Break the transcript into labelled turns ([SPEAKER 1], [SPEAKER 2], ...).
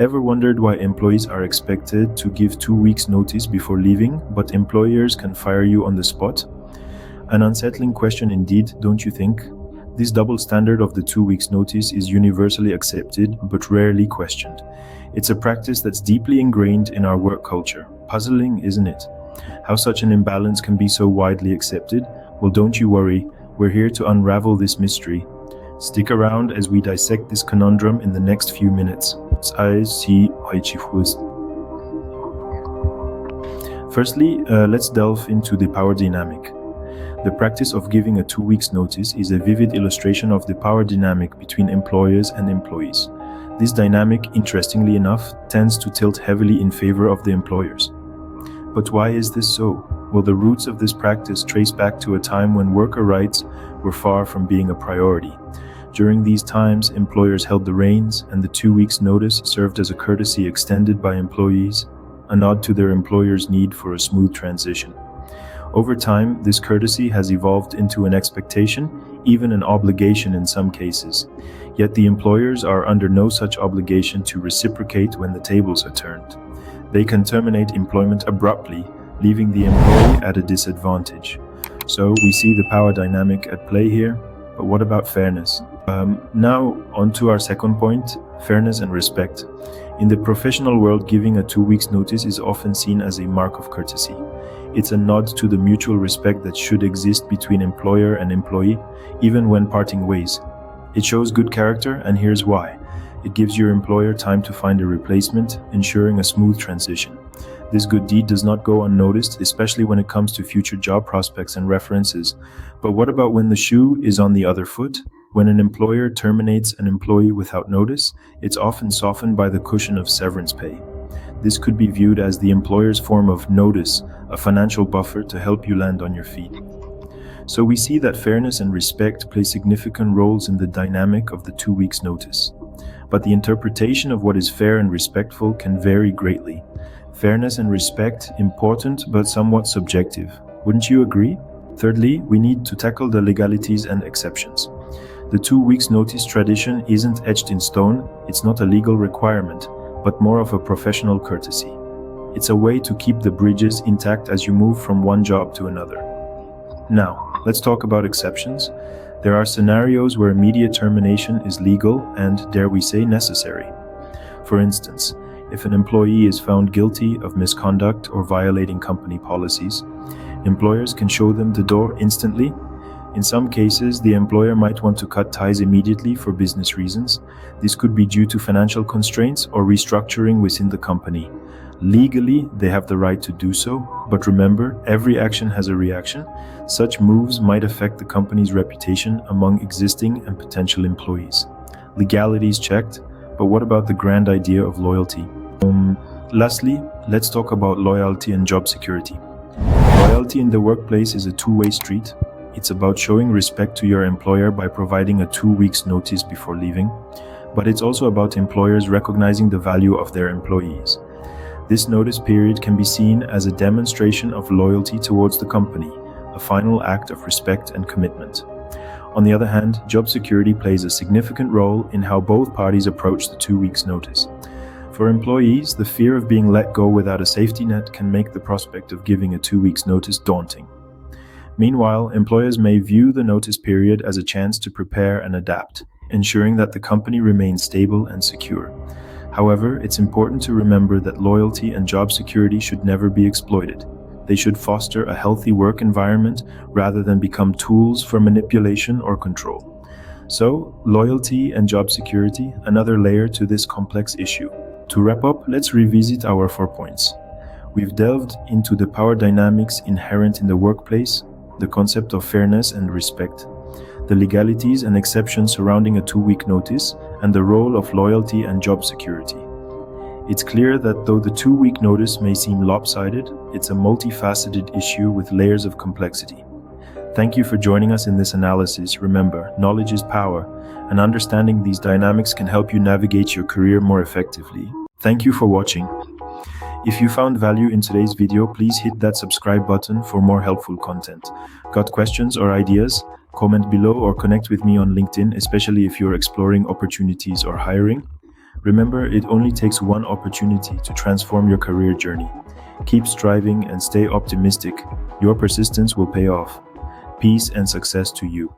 [SPEAKER 1] ever wondered why employees are expected to give 2 weeks notice before leaving, but employers can fire you on the spot? An unsettling question indeed, don't you think? This double standard of the 2 weeks notice is universally accepted, but rarely questioned. It's a practice that's deeply ingrained in our work culture. Puzzling, isn't it? How such an imbalance can be so widely accepted? Well, don't you worry, we're here to unravel this mystery. Stick around as we dissect this conundrum in the next few minutes. Firstly, let's delve into the power dynamic. The practice of giving a 2 weeks notice is a vivid illustration of the power dynamic between employers and employees. This dynamic, interestingly enough, tends to tilt heavily in favor of the employers. But why is this so? Well, the roots of this practice trace back to a time when worker rights were far from being a priority. During these times, employers held the reins, and the 2 weeks notice served as a courtesy extended by employees, a nod to their employer's need for a smooth transition. Over time, this courtesy has evolved into an expectation, even an obligation in some cases. Yet the employers are under no such obligation to reciprocate when the tables are turned. They can terminate employment abruptly, leaving the employee at a disadvantage. So we see the power dynamic at play here, but what about fairness? Now, on to our second point, fairness and respect. In the professional world, giving a 2 weeks notice is often seen as a mark of courtesy. It's a nod to the mutual respect that should exist between employer and employee, even when parting ways. It shows good character, and here's why. It gives your employer time to find a replacement, ensuring a smooth transition. This good deed does not go unnoticed, especially when it comes to future job prospects and references. But what about when the shoe is on the other foot? When an employer terminates an employee without notice, it's often softened by the cushion of severance pay. This could be viewed as the employer's form of notice, a financial buffer to help you land on your feet. So we see that fairness and respect play significant roles in the dynamic of the 2 weeks notice. But the interpretation of what is fair and respectful can vary greatly. Fairness and respect, important but somewhat subjective. Wouldn't you agree? Thirdly, we need to tackle the legalities and exceptions. The 2 weeks notice tradition isn't etched in stone, it's not a legal requirement, but more of a professional courtesy. It's a way to keep the bridges intact as you move from one job to another. Now, let's talk about exceptions. There are scenarios where immediate termination is legal and, dare we say, necessary. For instance, if an employee is found guilty of misconduct or violating company policies, employers can show them the door instantly. In some cases, the employer might want to cut ties immediately for business reasons. This could be due to financial constraints or restructuring within the company. Legally, they have the right to do so, but remember, every action has a reaction. Such moves might affect the company's reputation among existing and potential employees. Legalities checked, but what about the grand idea of loyalty? Lastly, let's talk about loyalty and job security. Loyalty in the workplace is a two-way street. It's about showing respect to your employer by providing a 2 weeks notice before leaving, but it's also about employers recognizing the value of their employees. This notice period can be seen as a demonstration of loyalty towards the company, a final act of respect and commitment. On the other hand, job security plays a significant role in how both parties approach the 2 weeks notice. For employees, the fear of being let go without a safety net can make the prospect of giving a 2 weeks notice daunting. Meanwhile, employers may view the notice period as a chance to prepare and adapt, ensuring that the company remains stable and secure. However, it's important to remember that loyalty and job security should never be exploited. They should foster a healthy work environment rather than become tools for manipulation or control. So, loyalty and job security, another layer to this complex issue. To wrap up, let's revisit our 4 points. We've delved into the power dynamics inherent in the workplace, the concept of fairness and respect, the legalities and exceptions surrounding a 2 week notice, and the role of loyalty and job security. It's clear that though the 2 week notice may seem lopsided, it's a multifaceted issue with layers of complexity. Thank you for joining us in this analysis. Remember, knowledge is power, and understanding these dynamics can help you navigate your career more effectively. Thank you for watching. If you found value in today's video, please hit that subscribe button for more helpful content. Got questions or ideas? Comment below or connect with me on LinkedIn, especially if you're exploring opportunities or hiring. Remember, it only takes one opportunity to transform your career journey. Keep striving and stay optimistic. Your persistence will pay off. Peace and success to you.